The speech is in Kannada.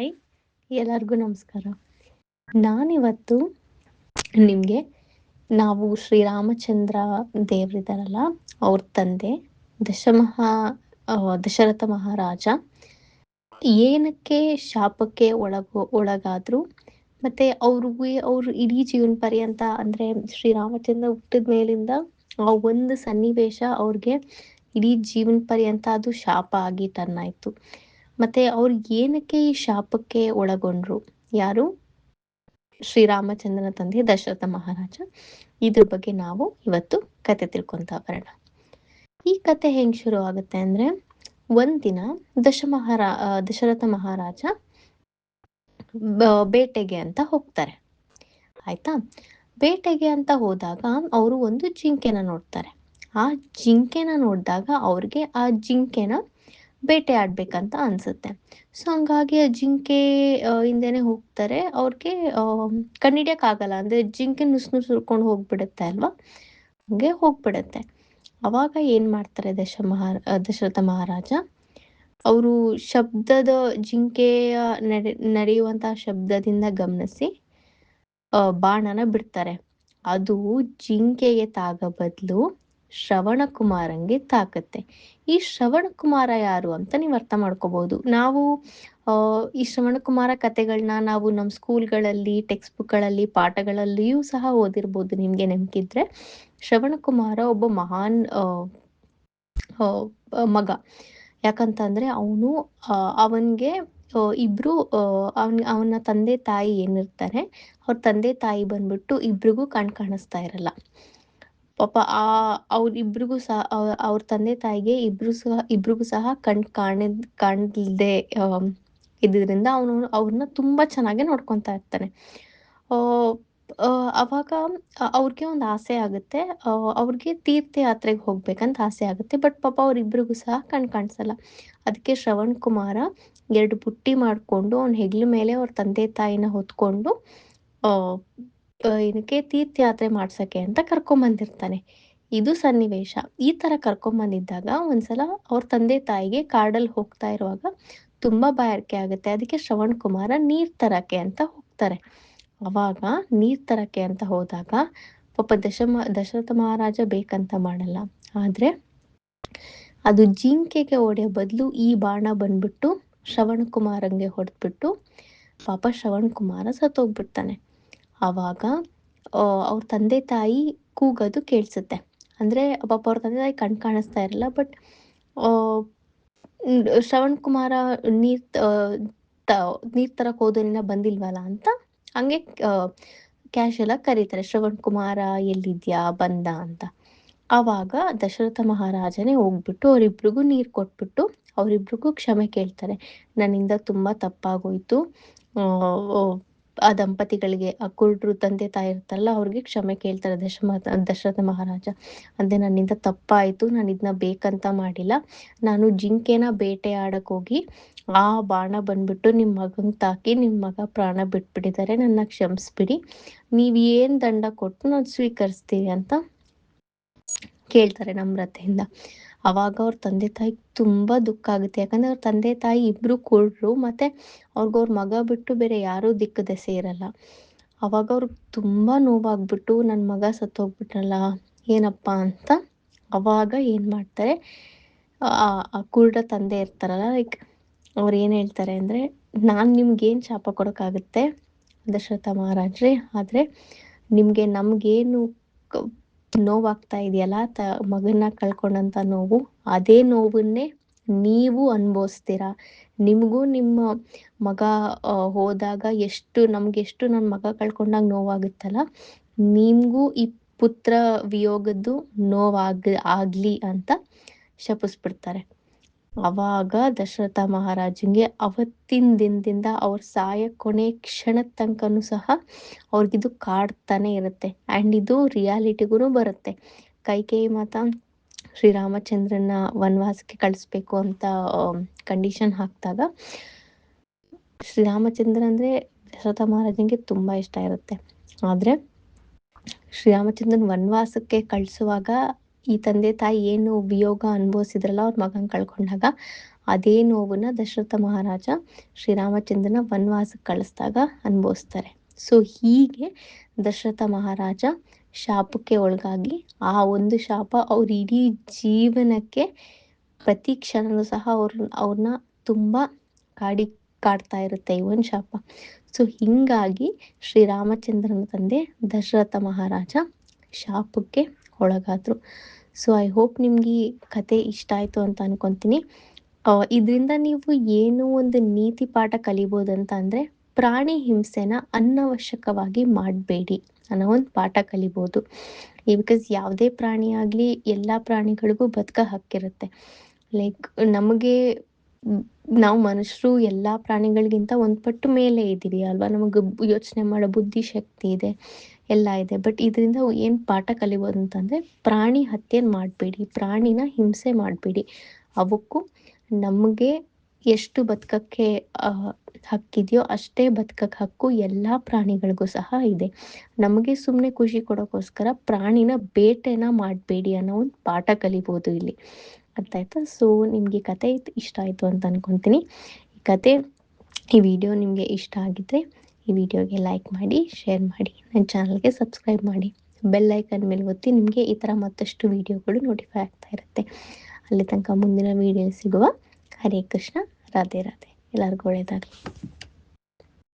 ಹಾಯ್ ಎಲ್ಲರಿಗೂ ನಮಸ್ಕಾರ. ನಾನಿವತ್ತು ನಿಮಗೆ ನಾವು ಶ್ರೀರಾಮಚಂದ್ರ ದೇವರಿದ್ದಾರಲ್ಲ, ಅವ್ರ ತಂದೆ ದಶರಥ ಮಹಾರಾಜ ಏನಕ್ಕೆ ಶಾಪಕ್ಕೆ ಒಳಗಾದ್ರು, ಮತ್ತೆ ಅವ್ರು ಇಡೀ ಜೀವನ ಪರ್ಯಂತ ಅಂದರೆ ಶ್ರೀರಾಮಚಂದ್ರ ಹುಟ್ಟಿದ ಮೇಲಿಂದ ಆ ಒಂದು ಸನ್ನಿವೇಶ ಅವ್ರಿಗೆ ಇಡೀ ಜೀವನ ಪರ್ಯಂತ ಅದು ಶಾಪ ಆಗಿ ಟರ್ನ್ ಆಯಿತು. ಮತ್ತೆ ಅವ್ರು ಏನಕ್ಕೆ ಈ ಶಾಪಕ್ಕೆ ಒಳಗೊಂಡ್ರು, ಯಾರು ಶ್ರೀರಾಮಚಂದ್ರನ ತಂದೆ ದಶರಥ ಮಹಾರಾಜ, ಇದ್ರ ಬಗ್ಗೆ ನಾವು ಇವತ್ತು ಕತೆ ತಿಳ್ಕೊಂತ ಬರೋಣ. ಈ ಕತೆ ಹೆಂಗ್ ಶುರು ಆಗುತ್ತೆ ಅಂದ್ರೆ, ಒಂದಿನ ದಶರಥ ಮಹಾರಾಜ ಬೇಟೆಗೆ ಅಂತ ಹೋಗ್ತಾರೆ. ಆಯ್ತಾ, ಬೇಟೆಗೆ ಅಂತ ಹೋದಾಗ ಅವರು ಒಂದು ಜಿಂಕೆನ ನೋಡ್ತಾರೆ. ಆ ಜಿಂಕೆನ ನೋಡಿದಾಗ ಅವ್ರಿಗೆ ಆ ಜಿಂಕೆನ ಬೇಟೆ ಆಡ್ಬೇಕಂತ ಅನ್ಸುತ್ತೆ. ಸೊ ಹಂಗಾಗಿ ಆ ಜಿಂಕೆ ಹಿಂದೆನೆ ಹೋಗ್ತಾರೆ. ಅವ್ರಿಗೆ ಕಣ್ಣಿಡಿಯಕ್ಕಾಗಲ್ಲ, ಅಂದ್ರೆ ಜಿಂಕೆ ನುಸ್ಕೊಂಡು ಹೋಗ್ಬಿಡುತ್ತೆ ಅಲ್ವಾ, ಹಂಗೆ ಹೋಗ್ಬಿಡುತ್ತೆ. ಅವಾಗ ಏನ್ ಮಾಡ್ತಾರೆ ದಶರಥ ಮಹಾರಾಜ, ಅವರು ಜಿಂಕೆಯ ನಡೆಯುವಂತಹ ಶಬ್ದದಿಂದ ಗಮನಿಸಿ ಬಾಣನ ಬಿಡ್ತಾರೆ. ಅದು ಜಿಂಕೆಗೆ ತಾಗ ಬದಲು ಶ್ರವಣ ಕುಮಾರಂಗೆ ತಾಕತ್ತೆ. ಈ ಶ್ರವಣ ಕುಮಾರ ಯಾರು ಅಂತ ನೀವು ಅರ್ಥ ಮಾಡ್ಕೋಬಹುದು. ನಾವು ಈ ಶ್ರವಣ ಕುಮಾರ ಕತೆಗಳನ್ನ ನಾವು ನಮ್ಮ ಸ್ಕೂಲ್ಗಳಲ್ಲಿ, ಟೆಕ್ಸ್ಟ್ ಬುಕ್ಗಳಲ್ಲಿ, ಪಾಠಗಳಲ್ಲಿಯೂ ಸಹ ಓದಿರ್ಬೋದು. ನಿಮ್ಗೆ ನೆನಪಿದ್ರೆ, ಶ್ರವಣ ಕುಮಾರ ಒಬ್ಬ ಮಹಾನ್ ಮಗ. ಯಾಕಂತಂದ್ರೆ ಅವನಿಗೆ ಇಬ್ರು ಅವನ ತಂದೆ ತಾಯಿ ಏನಿರ್ತಾರೆ, ಅವ್ರ ತಂದೆ ತಾಯಿ ಬಂದ್ಬಿಟ್ಟು ಇಬ್ರಿಗೂ ಕಾಣಿಸ್ತಾ ಇರಲ್ಲ. ಪಾಪ ಅವ್ರಿಬ್ರಿಗೂ ಸಹ ಅವ್ರ ತಂದೆ ತಾಯಿಗೆ ಇಬ್ರಿಗೂ ಸಹ ಕಾಣಲ್ದೆ ಇದ್ರಿಂದ ಅವ್ರನ್ನ ತುಂಬಾ ಚೆನ್ನಾಗಿ ನೋಡ್ಕೊತಾ ಇರ್ತಾನೆ. ಅವಾಗ ಅವ್ರಿಗೆ ಒಂದು ಆಸೆ ಆಗುತ್ತೆ, ಅವ್ರಿಗೆ ತೀರ್ಥಯಾತ್ರೆಗೆ ಹೋಗ್ಬೇಕಂತ ಆಸೆ ಆಗುತ್ತೆ. ಬಟ್ ಪಾಪ ಅವ್ರಿಬ್ರಿಗೂ ಸಹ ಕಾಣಿಸಲ್ಲ. ಅದಕ್ಕೆ ಶ್ರವಣ್ ಕುಮಾರ 2 ಬುಟ್ಟಿ ಮಾಡಿಕೊಂಡು ಅವ್ನ ಹೆಗ್ಲ ಮೇಲೆ ಅವ್ರ ತಂದೆ ತಾಯಿನ ಹೊತ್ಕೊಂಡು ಇದಕ್ಕೆ ತೀರ್ಥಯಾತ್ರೆ ಮಾಡ್ಸಕ್ಕೆ ಅಂತ ಕರ್ಕೊಂಬಂದಿರ್ತಾನೆ. ಇದು ಸನ್ನಿವೇಶ. ಈ ತರ ಕರ್ಕೊಂಬಂದಿದ್ದಾಗ ಒಂದ್ಸಲ ಅವ್ರ ತಂದೆ ತಾಯಿಗೆ ಕಾಡಲ್ಲಿ ಹೋಗ್ತಾ ಇರುವಾಗ ತುಂಬಾ ಬಾಯಾರಿಕೆ ಆಗುತ್ತೆ. ಅದಕ್ಕೆ ಶ್ರವಣ್ ಕುಮಾರ ನೀರ್ ತರಕ್ಕೆ ಅಂತ ಹೋಗ್ತಾರೆ. ಅವಾಗ ನೀರ್ ತರಕ್ಕೆ ಅಂತ ಹೋದಾಗ ಪಾಪ ದಶರಥ ಮಹಾರಾಜ ಬೇಕಂತ ಮಾಡಲ್ಲ, ಆದ್ರೆ ಅದು ಜಿಂಕೆಗೆ ಹೊಡೆಯೋ ಬದಲು ಈ ಬಾಣ ಬಂದ್ಬಿಟ್ಟು ಶ್ರವಣ್ ಕುಮಾರಂಗೆ ಹೊಡೆದ್ಬಿಟ್ಟು ಪಾಪ ಶ್ರವಣ್ ಕುಮಾರ ಸತ್ತೋಗ್ಬಿಡ್ತಾನೆ. ಆವಾಗ ಅವ್ರ ತಂದೆ ತಾಯಿ ಕೂಗೋದು ಕೇಳಿಸುತ್ತೆ. ಅಂದ್ರೆ ಪಾಪ ಅವ್ರ ತಂದೆ ತಾಯಿ ಕಾಣಿಸ್ತಾ ಇರಲ್ಲ. ಬಟ್ ಶ್ರವಣ್ ಕುಮಾರ ನೀರ್ ತರಕ್ ಹೋದನಿನ ಬಂದಿಲ್ವಲ್ಲ ಅಂತ ಹಂಗೆ ಕ್ಯಾಶುಯಲ್ ಆಗಿ ಕರೀತಾರೆ, ಶ್ರವಣ್ ಕುಮಾರ ಎಲ್ಲಿದ್ಯಾ, ಬಂದ ಅಂತ. ಆವಾಗ ದಶರಥ ಮಹಾರಾಜನೇ ಹೋಗ್ಬಿಟ್ಟು ಅವರಿಬ್ರಿಗೂ ನೀರು ಕೊಟ್ಬಿಟ್ಟು ಅವರಿಬ್ರಿಗೂ ಕ್ಷಮೆ ಕೇಳ್ತಾರೆ. ನನ್ನಿಂದ ತುಂಬಾ ತಪ್ಪಾಗೋಯ್ತು, ಆ ದಂಪತಿಗಳಿಗೆ, ಆ ಕುರುಡ್ರು ತಂದೆ ತಾಯಿ ಇರ್ತಾರಲ್ಲ ಅವ್ರಿಗೆ ಕ್ಷಮೆ ಕೇಳ್ತಾರೆ ದಶರಥ ಮಹಾರಾಜ. ಅಂದ್ರೆ ನನ್ನಿಂದ ತಪ್ಪಾಯ್ತು, ನಾನು ಇದನ್ನ ಬೇಕಂತ ಮಾಡಿಲ್ಲ, ನಾನು ಜಿಂಕೆನ ಬೇಟೆ ಆಡಕ್ ಹೋಗಿ ಆ ಬಾಣ ಬಂದ್ಬಿಟ್ಟು ನಿಮ್ಮ ಮಗಂಗೆ ತಾಕಿ ನಿಮ್ಮ ಮಗ ಪ್ರಾಣ ಬಿಟ್ಬಿಟ್ಟಿದ್ದಾರೆ, ನನ್ನ ಕ್ಷಮಿಸ್ಬಿಡಿ, ನೀವ್ ಏನ್ ದಂಡ ಕೊಟ್ಟು ನಾನು ಸ್ವೀಕರಿಸ್ತೀವಿ ಅಂತ ಕೇಳ್ತಾರೆ ನಮ್ರತೆಯಿಂದ. ಅವಾಗ ಅವ್ರ ತಂದೆ ತಾಯಿ ತುಂಬಾ ದುಃಖ ಆಗುತ್ತೆ. ಯಾಕಂದ್ರೆ ಅವ್ರ ತಂದೆ ತಾಯಿ ಇಬ್ರು ಕುರುಡ್ರು, ಮತ್ತೆ ಅವ್ರ ಮಗ ಬಿಟ್ಟು ಬೇರೆ ಯಾರೂ ದಿಕ್ಕು ದೆಸೆ ಇರಲ್ಲ. ಅವಾಗ ಅವ್ರಿಗೆ ತುಂಬಾ ನೋವಾಗ್ಬಿಟ್ಟು ನನ್ನ ಮಗ ಸತ್ತೋಗ್ಬಿಟ್ರಲ್ಲ ಏನಪ್ಪ ಅಂತ ಅವಾಗ ಏನ್ ಮಾಡ್ತಾರೆ, ಆ ಕುರುಡ ತಂದೆ ಇರ್ತಾರಲ್ಲ, ಲೈಕ್ ಅವ್ರು ಏನ್ ಹೇಳ್ತಾರೆ ಅಂದ್ರೆ, ನಾನ್ ನಿಮ್ಗೇನ್ ಶಾಪ ಕೊಡೋಕ್ಕಾಗುತ್ತೆ ದಶರಥ ಮಹಾರಾಜ್ರೆ, ಆದ್ರೆ ನಮ್ಗೇನು ನೋವಾಗ್ತಾ ಇದೆಯಲ್ಲ, ಮಗನ್ನ ಕಳ್ಕೊಂಡಂತ ನೋವು, ಅದೇ ನೋವನ್ನೇ ನೀವು ಅನುಭವಿಸ್ತೀರಾ. ನಿಮಗೂ ನಿಮ್ಮ ಮಗ ಹೋದಾಗ ನಮ್ಗೆಷ್ಟು ನನ್ನ ಮಗ ಕಳ್ಕೊಂಡಾಗ ನೋವಾಗುತ್ತಲ್ಲ, ನಿಮ್ಗೂ ಈ ಪುತ್ರ ವಿಯೋಗದ್ದು ಆಗ್ಲಿ ಅಂತ ಶಪಿಸ್ಬಿಡ್ತಾರೆ. ಅವಾಗ ದಶರಥ ಮಹಾರಾಜಂಗೆ ಅವತ್ತಿನ ದಿನದಿಂದ ಅವ್ರ ಸಾಯ ಕೊನೆ ಕ್ಷಣದ ತನಕನೂ ಸಹ ಅವ್ರಿಗಿದು ಕಾಡ್ತಾನೆ ಇರುತ್ತೆ. ಆ್ಯಂಡ್ ಇದು ರಿಯಾಲಿಟಿಗೂ ಬರುತ್ತೆ. ಕೈಕೇಯಿ ಮಾತಾ ಶ್ರೀರಾಮಚಂದ್ರನ ವನವಾಸಕ್ಕೆ ಕಳಿಸ್ಬೇಕು ಅಂತ ಕಂಡೀಷನ್ ಹಾಕಿದಾಗ ಶ್ರೀರಾಮಚಂದ್ರ ಅಂದರೆ ದಶರಥ ಮಹಾರಾಜಂಗೆ ತುಂಬ ಇಷ್ಟ ಇರುತ್ತೆ. ಆದರೆ ಶ್ರೀರಾಮಚಂದ್ರನ ವನವಾಸಕ್ಕೆ ಕಳಿಸುವಾಗ ಈ ತಂದೆ ತಾಯಿ ಏನು ವಿಯೋಗ ಅನುಭವಿಸಿದ್ರಲ್ಲ ಅವ್ರ ಮಗನ ಕಳ್ಕೊಂಡಾಗ, ಅದೇ ನೋವನ್ನ ದಶರಥ ಮಹಾರಾಜ ಶ್ರೀರಾಮಚಂದ್ರನ ವನವಾಸಕ್ಕೆ ಕಳಿಸಿದಾಗ ಅನುಭವಿಸ್ತಾರೆ. ಸೊ ಹೀಗೆ ದಶರಥ ಮಹಾರಾಜ ಶಾಪಕ್ಕೆ ಒಳಗಾಗಿ, ಆ ಒಂದು ಶಾಪ ಅವ್ರ ಇಡೀ ಜೀವನಕ್ಕೆ ಪ್ರತಿ ಕ್ಷಣನೂ ಸಹ ಅವ್ರನ್ನ ತುಂಬ ಕಾಡ್ತಾ ಇರುತ್ತೆ ಈ ಒಂದು ಶಾಪ. ಸೊ ಹಿಂಗಾಗಿ ಶ್ರೀರಾಮಚಂದ್ರನ ತಂದೆ Dasharatha Maharaja ಶಾಪಕ್ಕೆ ಒಳಗಾದ್ರು. So I hope ನಿಮ್ಗೆ ಈ ಕತೆ ಇಷ್ಟ ಆಯಿತು ಅಂತ ಅನ್ಕೊತೀನಿ. ಇದರಿಂದ ನೀವು ಏನೋ ಒಂದು ನೀತಿ ಪಾಠ ಕಲಿಬೋದಂತ ಅಂದರೆ, ಪ್ರಾಣಿ ಹಿಂಸೆನ ಅನವಶ್ಯಕವಾಗಿ ಮಾಡಬೇಡಿ ಅನ್ನೋ ಒಂದು ಪಾಠ ಕಲಿಬೋದು. ಬಿಕಾಸ್ ಯಾವುದೇ ಪ್ರಾಣಿ ಆಗಲಿ, ಎಲ್ಲ ಪ್ರಾಣಿಗಳಿಗೂ ಬದುಕೋ ಹಕ್ಕಿರುತ್ತೆ. ಲೈಕ್ ನಮಗೆ ನಾವು ಮನುಷ್ಯರು ಎಲ್ಲ ಪ್ರಾಣಿಗಳಿಗಿಂತ ಒಂದು ಪಟ್ಟು ಮೇಲೆ ಇದ್ದೀವಿ ಅಲ್ವಾ, ನಮಗೆ ಯೋಚನೆ ಮಾಡೋ ಬುದ್ಧಿಶಕ್ತಿ ಇದೆ, ಎಲ್ಲ ಇದೆ. ಬಟ್ ಇದರಿಂದ ಏನು ಪಾಠ ಕಲಿಬೋದು ಅಂತಂದರೆ, ಪ್ರಾಣಿ ಹತ್ಯೆ ಮಾಡಬೇಡಿ, ಪ್ರಾಣಿನ ಹಿಂಸೆ ಮಾಡಬೇಡಿ. ಅವಕ್ಕೂ ನಮಗೆ ಎಷ್ಟು ಬದುಕಕ್ಕೆ ಹಕ್ಕಿದೆಯೋ ಅಷ್ಟೇ ಬದುಕಕ್ಕೆ ಹಕ್ಕು ಎಲ್ಲ ಪ್ರಾಣಿಗಳಿಗೂ ಸಹ ಇದೆ. ನಮಗೆ ಸುಮ್ಮನೆ ಖುಷಿ ಕೊಡೋಕ್ಕೋಸ್ಕರ ಪ್ರಾಣಿನ ಬೇಟೆನ ಮಾಡಬೇಡಿ ಅನ್ನೋ ಒಂದು ಪಾಠ ಕಲಿಬೋದು ಇಲ್ಲಿ. ಅರ್ಥ ಆಯ್ತಾ? ಸೊ ನಿಮಗೆ ಕತೆ ಇಷ್ಟ ಆಯಿತು ಅಂತ ಅನ್ಕೊತೀನಿ. ಈ ವಿಡಿಯೋ ನಿಮಗೆ ಇಷ್ಟ ಆಗಿದ್ದರೆ ಈ ವಿಡಿಯೋಗೆ ಲೈಕ್ ಮಾಡಿ, ಶೇರ್ ಮಾಡಿ, ನನ್ನ ಚಾನಲ್ಗೆ ಸಬ್ಸ್ಕ್ರೈಬ್ ಮಾಡಿ, ಬೆಲ್ ಐಕನ್ ಮೇಲೆ ಒತ್ತಿ. ನಿಮಗೆ ಈ ಥರ ಮತ್ತಷ್ಟು ವಿಡಿಯೋಗಳು ನೋಟಿಫೈ ಆಗ್ತಾ ಇರುತ್ತೆ. ಅಲ್ಲಿ ತನಕ ಮುಂದಿನ ವಿಡಿಯೋ ಸಿಗುವ. ಹರೇ ಕೃಷ್ಣ, ರಾಧೆ ರಾಧೆ. ಎಲ್ಲರಿಗೂ ಒಳ್ಳೆಯದಾಗಲಿ.